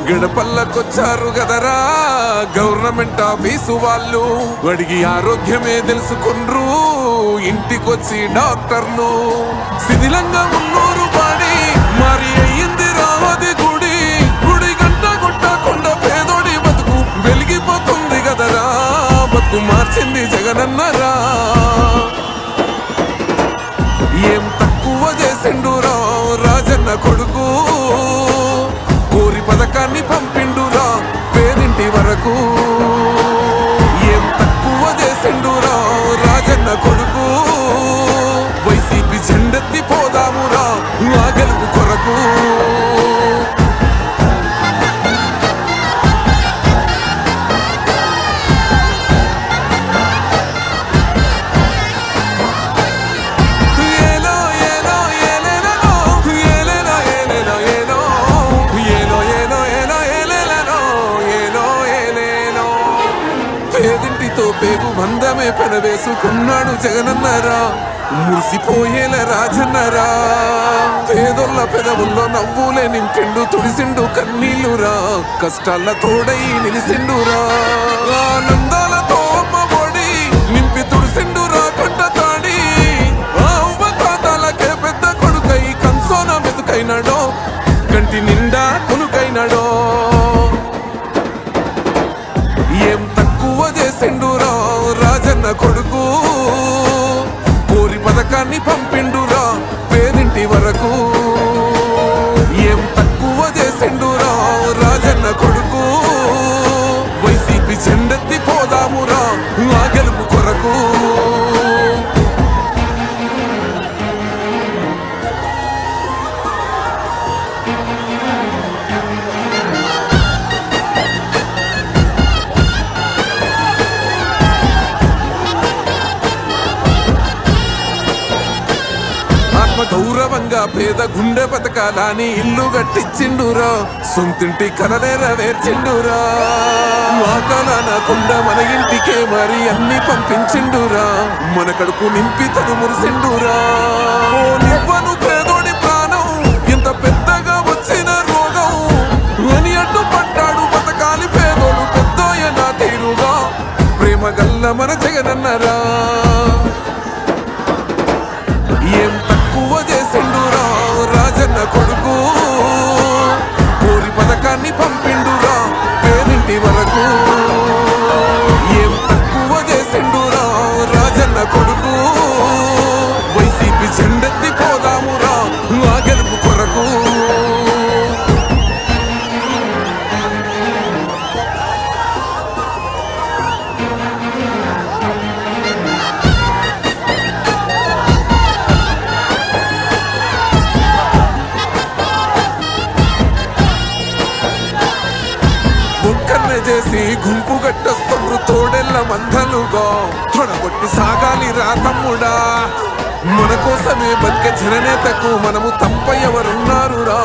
గడపల్లకొచ్చారు గదరా government office వాళ్ళు, అడిగి ఆరోగ్యమే తెలుసుకుండ్రు ఇంటికొచ్చి డాక్టర్ను. శిథిలంగా ఉన్నూరు పాడి మరి అయ్యింది రావది గుడి, గుడి గంట కొట్టకుండా పేదోడి బతుకు వెలిగిపోతుంది గదరా, బతుకు మార్చింది జగనన్నరా. ఏం తక్కువ చేసిండురా రాజన్న కొడుకు, కోరి పథకాన్ని పంపిండురా పేదింటి వరకు. ఏం తక్కువ చేసిండురా రాజన్న కొడుకు, వైసీపీ జెండెత్తి పోదామురా ఆ గెలుపు కొరకు. పేదింటితో పేగు బంధమే పెనవేసుకున్నాడు జగనన్నరా, మురిసిపోయేల రాజన్నరా. పేదోళ్ళ పెదవుల్లో నవ్వులే నింపిండు, తుడిసిండు కన్నీళ్ళురా, కష్టాల తోడై నిలిసిండురా. ఆనందాలతో అమ్మఒడి నింపి తుడిసిండురా కంట తాడి, అవ్వ తాతాలకే పెద్ద కొడుకై కంసోన మెతుకైనాడో, కంటి నిండా కొనుకైనాడో. ఏం తక్కువ చేసిండురా రాజన్న కొడుకు, కోరి పథకాన్ని పంపిండురా పేదింటి వరకు. ఏం తక్కువ చేసిండురా రాజన్న కొడుకు, వైసీపీ జెండెత్తి పోదామురా ఆ గెలుపు కొరకు. గౌరవంగా పేద గుండె బతకాలని ఇల్లు కట్టించిండురా, సొంతింటి కల నెరవేర్చిండురా. ఆ కలనకుండా మన ఇంటికే మరి అన్ని పంపించిండురా, మన కడుపు నింపి తను మురిసిండురా. ఓ నివ్వను పేదోడి ప్రాణం ఇంత పెద్దగా వచ్చిన రోగం అని అడ్డు పట్టాడు బతకాలి పేదోడు పెద్దోయన తీరుగా, ప్రేమ గల్ల మన జగనన్నరా. ఏం తక్కువ చేసిండురా రాజన్న కొడుకు, కోరి పథకాన్ని పంపిండురా పేదింటి వరకు. ఏం తక్కువ చేసిండురా రాజన్న కొడుకు, వైసీపీ జెండెత్తి పోదామురా ఆ గెలుపు కొరకు. ఒక్కన్నే చేసి గుంపు గట్టొస్తుండ్రు తోడెళ్ళ మందలుగా, తొడగొట్టి సాగాలి రా తమ్ముడా. మన కోసమే బతికే జననేతకు మనము తప్ప ఎవరున్నారురా,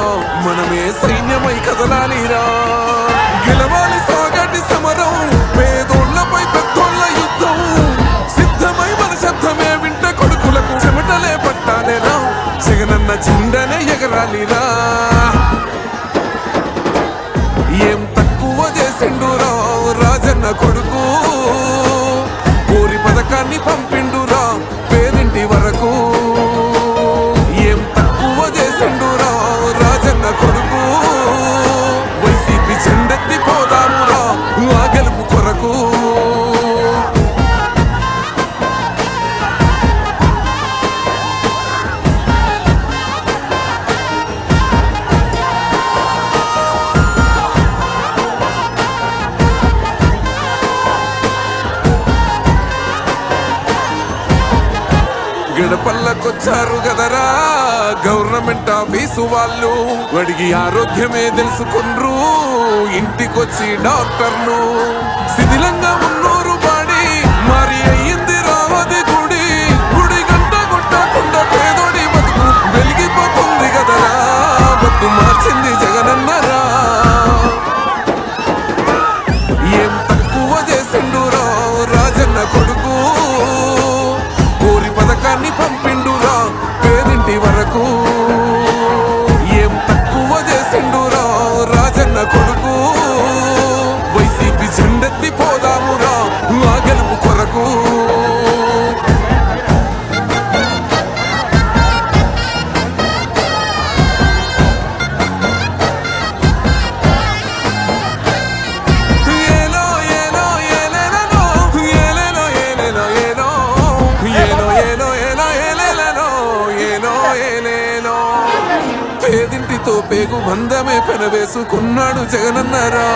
మనమే సైన్యమై కదలాలిరా. గెలవాలి సాగటి సమరం, పేదోళ్లపై పెద్దోళ్ల యుద్ధం, సిద్ధమై మన శబ్దమే వింట కొడుకులకు చెమటలే పట్టాలేరా, జగనన్న జెండనే ఎగరాలిరా. ఏం తక్కువ చేసిండురా రాజన్న కొడుకు, కోరి పథకాన్ని పంపిండురా పేదింటి వరకు. ఏం తక్కువ చేసిండురా రాజన్న కొడుకు, వైసీపీ జెండెత్తి పోదామురా ఆ గెలుపు కొరకు. గడపల్లకొచ్చారు గదరా గవర్నమెంట్ ఆఫీసు వాళ్ళు, అడిగి ఆరోగ్యమే తెలుసుకుండ్రు ఇంటికొచ్చి డాక్టర్ను. శిథిలంగా ఉన్నూరు పాడి మరి అయ్యింది రావది గుడి, గుడి గంట కొట్టకుండా పేదోడి బతుకు వెలిగిపోతుంది గదరా, బతుకు మార్చింది జగనన్నరా. ఏం తక్కువ చేసిండురా రాజన్న కొడుకు, కోరి పథకాన్ని పంపిండురా పేదింటి వరకు. ఏం తక్కువ చేసిండురా రాజన్న కొడుకు, పేగు బంధమే పెనవేసుకున్నాడు జగనన్నరా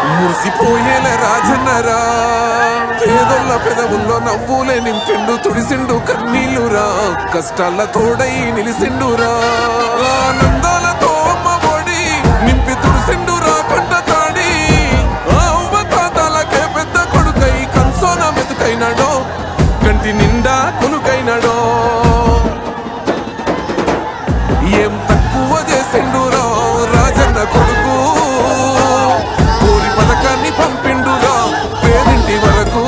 మురిసిపోయేల రాజన్నరా పేదొల్ల పెదవుల్లో నవ్వులే నింపిండు తుడిసిండు కన్నీళ్ళురా కష్టాల తోడై నిలిసిండురా ఆనందాలతో అమ్మ ఒడి నింపి తుడిసిండురా కంట తాడి అవ్వ తాతలకే పెద్ద కొడుకై కంసోన మెతుకైనాడో కంటి నిండా కొనుకైనాడో ఏం తక్కువ చేసిండురా రాజన్న కొడుకు కోరి పథకాన్ని పంపిండురా పేరింటి వరకు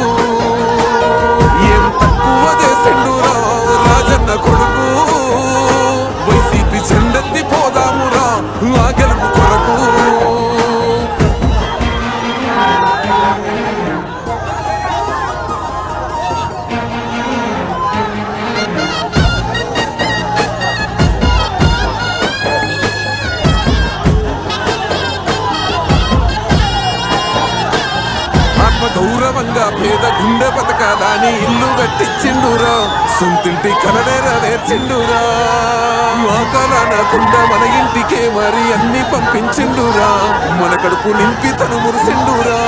ఏం తక్కువ చేసిండురా రాజన్న కొడుకు వైసీపీ చెండెత్తి పోదామురా ఆ గెలుపు కొరకు గౌరవంగా పేద గుండె బతకాలని ఇల్లు కట్టించిండురా సొంతింటి కలనేరవేర్చిండురా ఆ కాలనకుండా మన ఇంటికే మరి అన్ని పంపించిండురా మన కడుపు నింపి తను మురిసిండురా